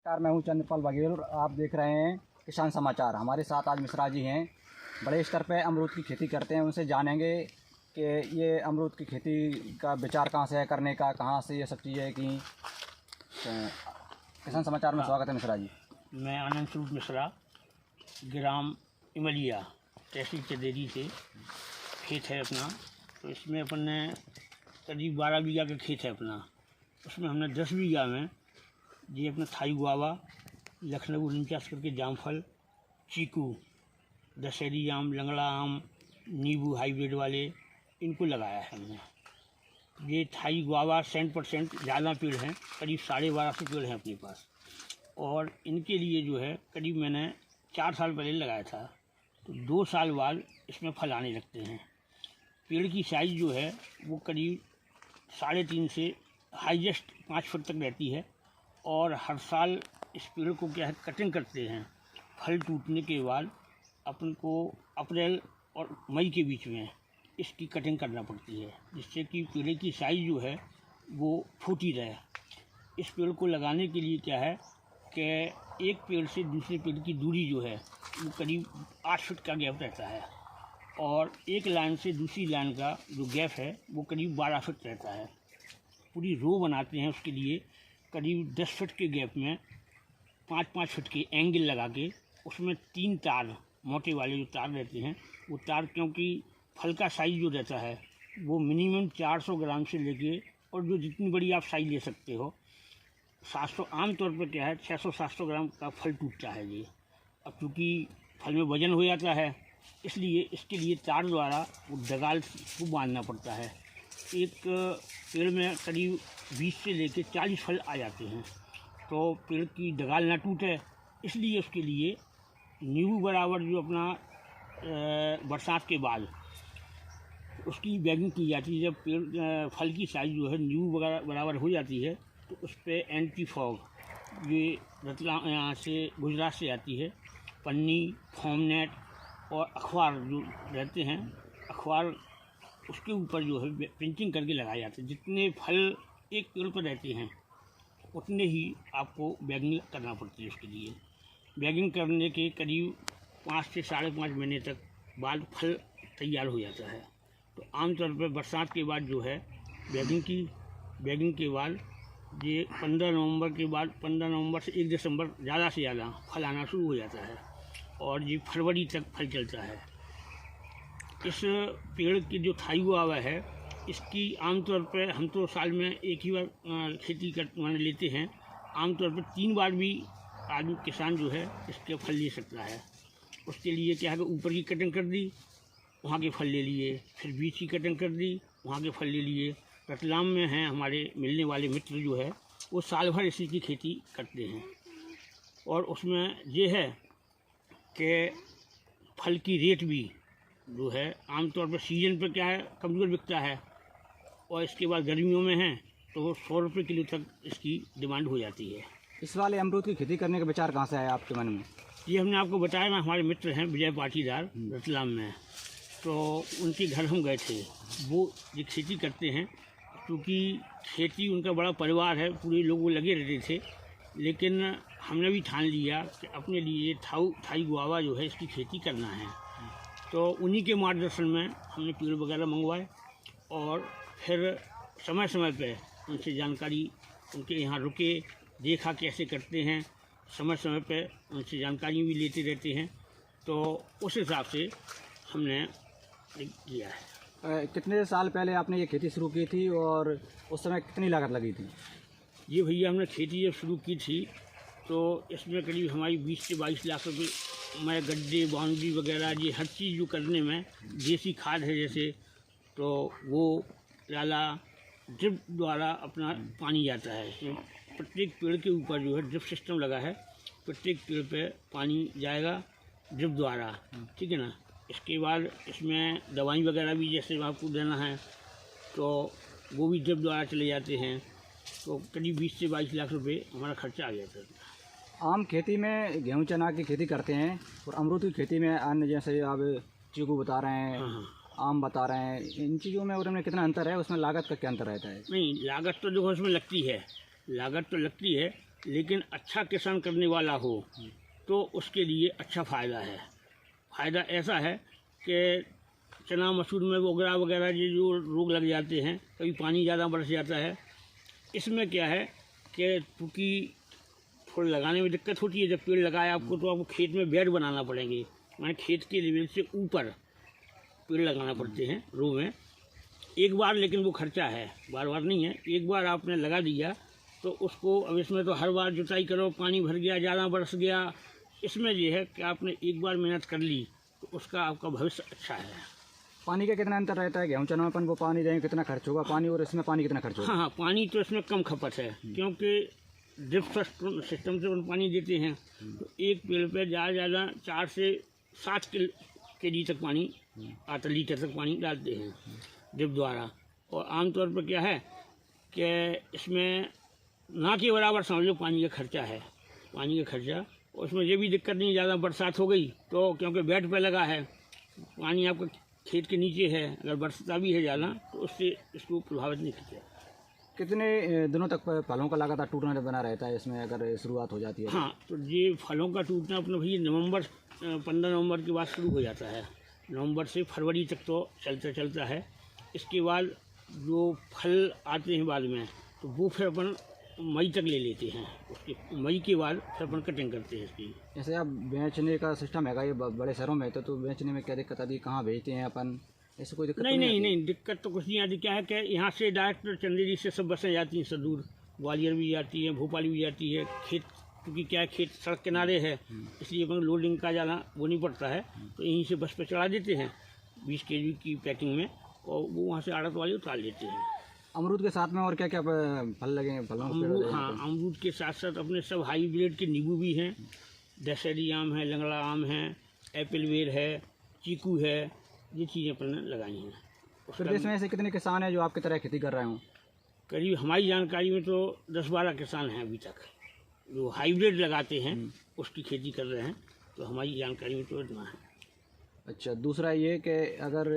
नमस्कार, मैं हूं चंद्रपाल बघेल और आप देख रहे हैं किसान समाचार। हमारे साथ आज मिश्रा जी हैं, बड़े स्तर पे अमरूद की खेती करते हैं। उनसे जानेंगे कि ये अमरूद की खेती का विचार कहाँ से है करने का, कहाँ से ये सब चीज़ें की। तो किसान समाचार में स्वागत है मिश्रा जी। मैं आनंद स्वरूप मिश्रा, ग्राम इमलिया, तहसील चंदेरी से खेत है अपना। तो इसमें अपन ने करीब 12 बीघा का खेत है अपना। उसमें हमने 10 बीघा में ये अपना थाई गुआवा, लखनऊ 49 करके जामफल, चीकू, दशहरी आम, लंगड़ा आम, नींबू हाइब्रिड वाले, इनको लगाया है हमने। ये थाई गुआवा 100% ज़्यादा पेड़ हैं, करीब 1250 पेड़ हैं अपने पास। और इनके लिए जो है करीब मैंने 4 साल पहले लगाया था, तो 2 साल बाद इसमें फल आने लगते हैं। पेड़ की साइज़ जो है वो करीब 3.5 से हाईएस्ट 5 फुट तक रहती है। और हर साल इस पेड़ को क्या है कटिंग करते हैं। फल टूटने के बाद अपन को अप्रैल और मई के बीच में इसकी कटिंग करना पड़ती है, जिससे कि पेड़ की साइज़ जो है वो छोटी रहे। इस पेड़ को लगाने के लिए क्या है कि एक पेड़ से दूसरे पेड़ की दूरी जो है वो करीब 8 फुट का गैप रहता है, और एक लाइन से दूसरी लाइन का जो गैप है वो करीब 12 फुट रहता है। पूरी रो बनाते हैं, उसके लिए करीब 10 फुट के गैप में 5-5 फुट के एंगल लगा के उसमें 3 तार, मोटे वाले जो तार रहते हैं वो तार, क्योंकि फल का साइज़ जो रहता है वो मिनिमम 400 ग्राम से लेके, और जो जितनी बड़ी आप साइज़ ले सकते हो 700, आम तौर पर क्या है 600-700 ग्राम का फल टूटता है ये। अब चूँकि फल में वजन हो जाता है, इसलिए इसके लिए तार द्वारा वो डगाल को बांधना पड़ता है। एक पेड़ में करीब 20 से लेकर 40 फल आ जाते हैं, तो पेड़ की डगाल ना टूटे, इसलिए उसके लिए नींबू बराबर जो अपना बरसात के बाद उसकी बैगिंग की जाती है। जब पेड़ फल की साइज़ जो है नींबू बराबर हो जाती है, तो उस पर एंटी फॉग, ये रतलाम यहाँ से गुजरात से आती है, पन्नी, फोमनेट और अखबार जो रहते हैं, अखबार उसके ऊपर जो है प्रिंटिंग करके लगाए जाते हैं। जितने फल एक पेड़ पर रहते हैं उतने ही आपको बैगिंग करना पड़ती है। उसके लिए बैगिंग करने के करीब 5 से 5.5 महीने तक बाद फल तैयार हो जाता है। तो आमतौर पर बरसात के बाद जो है बैगिंग के बाद ये 15 नवंबर के बाद, 15 नवंबर से 1 दिसंबर ज़्यादा से ज़्यादा फल आना शुरू हो जाता है, और ये फरवरी तक फल चलता है। इस पेड़ की जो थाई गुआवा है, इसकी आमतौर पर हम तो साल में एक ही बार खेती कर माने लेते हैं। आमतौर पर 3 बार भी आदमी किसान जो है इसके फल ले सकता है। उसके लिए क्या है कि ऊपर की कटिंग कर दी, वहाँ के फल ले लिए, फिर बीच की कटिंग कर दी, वहाँ के फल ले लिए। रतलाम में हैं हमारे मिलने वाले मित्र जो है, वो साल भर इसी की खेती करते हैं। और उसमें ये है कि फल की रेट भी जो है आमतौर पर सीजन पर क्या है कमज़ोर बिकता है, और इसके बाद गर्मियों में है तो 100 रुपये किलो तक इसकी डिमांड हो जाती है। इस वाले अमरूद की खेती करने का विचार कहाँ से आया आपके मन में? ये हमने आपको बताया ना, हमारे मित्र हैं विजय पाटीदार रतलाम में, तो उनके घर हम गए थे। वो ये खेती करते हैं, क्योंकि खेती उनका बड़ा परिवार है, पूरे लोग वो लगे रहते थे। लेकिन हमने भी ठान लिया कि अपने लिए थाई गुआवा जो है इसकी खेती करना है। तो उन्हीं के मार्गदर्शन में हमने पेड़ वगैरह मंगवाए, और फिर समय समय पे उनसे जानकारी, उनके यहाँ रुके, देखा कैसे करते हैं, समय समय पे उनसे जानकारी भी लेते रहते हैं। तो उस हिसाब से हमने किया है। कितने साल पहले आपने ये खेती शुरू की थी और उस समय कितनी लागत लगी थी? ये भैया हमने खेती जब शुरू की थी तो इसमें करीब हमारी 20 से 22 लाख रुपये मैं गड्ढे, बाउंड्री वगैरह, ये हर चीज़ जो करने में, देसी खाद है जैसे, तो वो डाला, ड्रिप द्वारा अपना पानी जाता है। इसमें प्रत्येक पेड़ के ऊपर जो है ड्रिप सिस्टम लगा है, प्रत्येक पेड़ पे पानी जाएगा ड्रिप द्वारा, ठीक है ना। इसके बाद इसमें दवाई वगैरह भी जैसे आपको देना है तो वो भी ड्रिप द्वारा चले जाते हैं। तो करीब 20 से 22 लाख रुपए हमारा खर्चा आ जाता है। आम खेती में गेहूं चना की खेती करते हैं, और अमरूद की खेती में अन्य जैसे आप चीकू बता रहे हैं, हाँ, आम बता रहे हैं, इन चीज़ों में और उनमें कितना अंतर है? उसमें लागत का क्या अंतर रहता है? नहीं, लागत तो देखो उसमें लगती है, लागत तो लगती है, लेकिन अच्छा किसान करने वाला हो तो उसके लिए अच्छा फ़ायदा है। फ़ायदा ऐसा है कि चना मसूर में वगैरह वगैरह ये जो रोग लग जाते हैं, कभी पानी ज़्यादा बरस जाता है, इसमें क्या है कि क्योंकि थोड़ा लगाने में दिक्कत होती है। जब पेड़ लगाए आपको तो आपको खेत में बेड बनाना पड़ेंगे, माने खेत के लेवल से ऊपर पेड़ लगाना पड़ते हैं रो में। एक बार लेकिन वो खर्चा है, बार बार नहीं है। एक बार आपने लगा दिया तो उसको, अब इसमें तो हर बार जुताई करो, पानी भर गया, ज़्यादा बरस गया। इसमें ये है कि आपने एक बार मेहनत कर ली तो उसका आपका भविष्य अच्छा है। पानी का कितना अंतर रहता है? गेहूँ चना में अपन वो पानी देंगे कितना खर्च होगा पानी, और इसमें पानी कितना खर्च होगा? हाँ, पानी तो इसमें कम खपत है, क्योंकि ड्रिप सिस्टम से अपन पानी देते हैं तो एक पेड़ पे ज़्यादा 4 से 7 केजी तक पानी आता, लीटर तक पानी डालते हैं ड्रिप द्वारा। और आमतौर पर क्या है कि इसमें ना के बराबर समझ लो पानी का खर्चा है, पानी का खर्चा। और उसमें ये भी दिक्कत नहीं, ज़्यादा बरसात हो गई तो क्योंकि बेड पे लगा है, पानी आपका खेत के नीचे है, अगर बरसता भी है ज़्यादा तो उससे इसको प्रभावित नहीं करता। कितने दिनों तक फलों का लगातार टूटना बना रहता है इसमें अगर शुरुआत हो जाती है? हाँ, तो ये फलों का टूटना अपना भैया 15 नवंबर के बाद शुरू हो जाता है। नवंबर से फरवरी तक तो चलता है। इसके बाद जो फल आते हैं बाद में तो वो फिर अपन मई तक ले लेते हैं। उसके मई के बाद फिर अपन कटिंग करते हैं इसकी। जैसे अब बेचने का सिस्टम है ये बड़े शहरों में तो बेचने में क्या दिक्कत आती है? कहाँ भेजते हैं अपन? ऐसे कोई दिक्कत नहीं, दिक्कत तो कुछ नहीं आती। क्या है कि यहाँ से डायरेक्ट चंदेरी से सब बसें जाती हैं सदूर, ग्वालियर भी जाती है, भोपाल भी जाती है। खेत क्योंकि क्या है, खेत सड़क किनारे है, इसलिए अपन लोडिंग का जाना वो नहीं पड़ता है, तो यहीं से बस पे चढ़ा देते हैं 20 kg की पैकिंग में, और वो वहाँ से आड़त वाले उतार लेते हैं। अमरूद के साथ में और क्या क्या फल लगे हैं? फलों अमरूद, हाँ, अमरूद के साथ साथ अपने सब हाईब्रिड के नींबू भी हैं, दशहरी आम है, लंगड़ा आम है, एप्पल बेर है, चीकू है, ये चीज़ें अपन ने लगाई हैं। प्रदेश में ऐसे कितने किसान हैं जो आपकी तरह खेती कर रहे हों? करीब हमारी जानकारी में तो 10-12 किसान हैं अभी तक जो हाइब्रिड लगाते हैं, उसकी खेती कर रहे हैं। तो हमारी जानकारी में तो इतना है। अच्छा, दूसरा ये कि अगर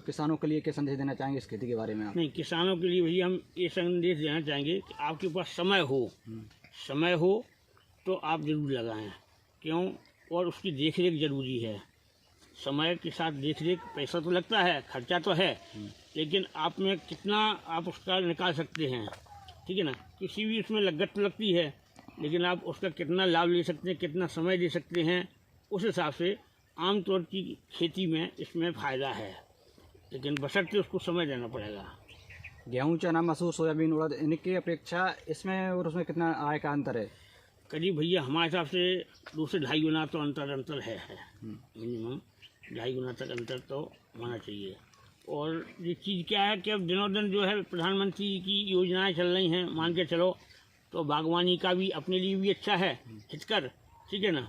किसानों के लिए क्या संदेश देना चाहेंगे इस खेती के बारे में आप? नहीं, किसानों के लिए भैया हम ये संदेश देना चाहेंगे कि आपके पास समय हो तो आप ज़रूर लगाएं। क्यों? और उसकी देखरेख ज़रूरी है। समय के साथ देखरेख, पैसा तो लगता है, खर्चा तो है, लेकिन आप में कितना आप उसका निकाल सकते हैं, ठीक है ना। किसी भी उसमें लागत तो लगती है, लेकिन आप उसका कितना लाभ ले सकते हैं, कितना समय दे सकते हैं, उस हिसाब से आमतौर की खेती में इसमें फ़ायदा है, लेकिन बशर्ते उसको समय देना पड़ेगा। गेहूँ चना मसूर सोयाबीन उड़द इनकी अपेक्षा इसमें और उसमें कितना आय का अंतर है? करीब भैया हमारे हिसाब से 2 से ढाई गुना तो अंतर है मिनिमम 2.5 गुना तक अंतर तो होना चाहिए। और ये चीज़ क्या है कि अब दिनों दिन जो है प्रधानमंत्री की योजनाएं चल रही हैं, मान के चलो, तो बागवानी का भी अपने लिए भी अच्छा है, हितकर, ठीक है ना।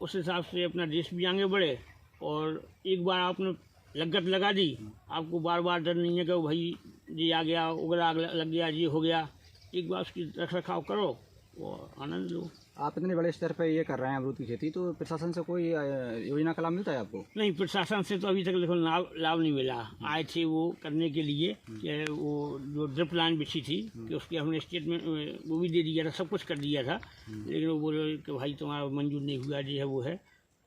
उस हिसाब से अपना देश भी आगे बढ़े। और एक बार आपने लागत लगा दी, आपको बार बार डर नहीं है कि भाई ये आ गया, उगला लग गया, ये हो गया। एक बार उसकी रख रखाव करो और आनंद लो। आप इतने बड़े स्तर पे ये कर रहे हैं अमरूद की खेती, तो प्रशासन से कोई योजना का लाभ मिलता है आपको? नहीं, प्रशासन से तो अभी तक देखो लाभ नहीं मिला। आए थे वो करने के लिए कि वो जो ड्रिप लाइन बिछी थी कि उसके हमने स्टेट में वो भी दे दिया था, सब कुछ कर दिया था, लेकिन वो बोले कि भाई तुम्हारा मंजूर नहीं हुआ, जो है वो है,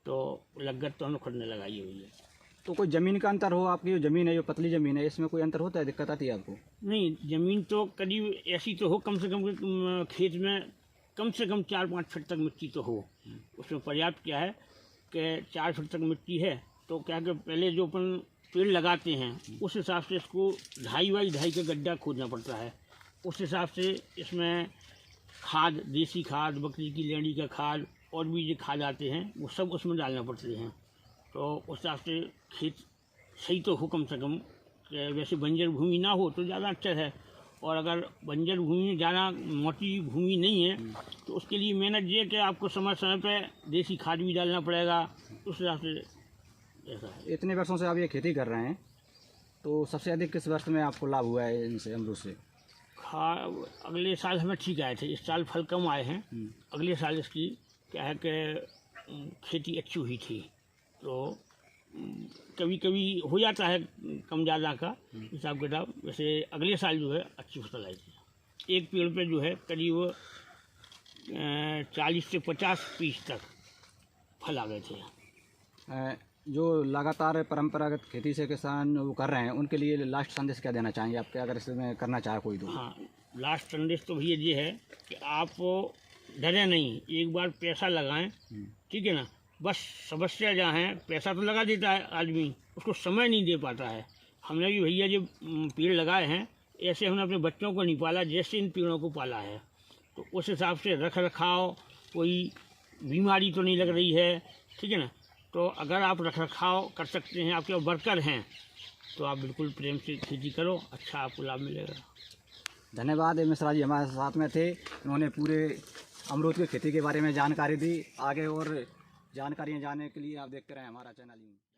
तो लागत तो हमने खुद ने लगाई हुई है। तो कोई ज़मीन का अंतर हो? आपकी जो ज़मीन है, जो पतली ज़मीन है, इसमें कोई अंतर होता है, दिक्कत आती है आपको? नहीं, ज़मीन तो करीब ऐसी तो हो, कम से कम खेत में कम से कम 4-5 फीट तक मिट्टी तो हो। उसमें पर्याप्त क्या है कि 4 फीट तक मिट्टी है, तो क्या कि पहले जो अपन पेड़ लगाते हैं उस हिसाब से इसको 2.5 बाई 2.5 का गड्ढा खोदना पड़ता है। उस हिसाब से इसमें खाद, देसी खाद, बकरी की लेंडी का खाद और भी जो खाद आते हैं वो सब उसमें डालना पड़ते हैं। तो उस हिसाब से खेत सही तो हो कम से कम। वैसे बंजर भूमि ना हो तो ज़्यादा अच्छा है, और अगर बंजर भूमि ज़्यादा मोटी भूमि नहीं है तो उसके लिए मेहनत ये कि आपको समय समय पे देसी खाद भी डालना पड़ेगा। उस हिसाब से ऐसा है। इतने वर्षों से आप ये खेती कर रहे हैं, तो सबसे अधिक किस वर्ष में आपको लाभ हुआ है इनसे, अमरूद से? अगले साल हमें ठीक आए थे, इस साल फल कम आए हैं। अगले साल इसकी क्या है कि खेती अच्छी हुई थी, तो कभी कभी हो जाता है कम ज़्यादा का हिसाब किताब। वैसे अगले साल जो है अच्छी फसल आई थी। एक पेड़ पे जो है करीब 40 से 50 पीस तक फल आ गए थे। जो लगातार परंपरागत खेती से किसान वो कर रहे हैं उनके लिए लास्ट संदेश क्या देना चाहेंगे आपके, अगर इसमें करना चाहे कोई तो? हाँ, लास्ट संदेश तो भैया ये है कि आप डरे नहीं, एक बार पैसा लगाएं, ठीक है ना। बस समस्या जहाँ है, पैसा तो लगा देता है आदमी, उसको समय नहीं दे पाता है। हमने भी भैया जो पेड़ लगाए हैं, ऐसे हमने अपने बच्चों को नहीं पाला जैसे इन पेड़ों को पाला है। तो उस हिसाब से रख रखाव, कोई बीमारी तो नहीं लग रही है, ठीक है ना। तो अगर आप रख रखाव कर सकते हैं, आपके वर्कर हैं, तो आप बिल्कुल प्रेम से खेती करो, अच्छा आपको लाभ मिलेगा। धन्यवाद। मिश्रा जी हमारे साथ में थे, उन्होंने पूरे अमरूद की खेती के बारे में जानकारी दी। आगे और जानकारियाँ जानने के लिए आप देखते रहें हमारा चैनल।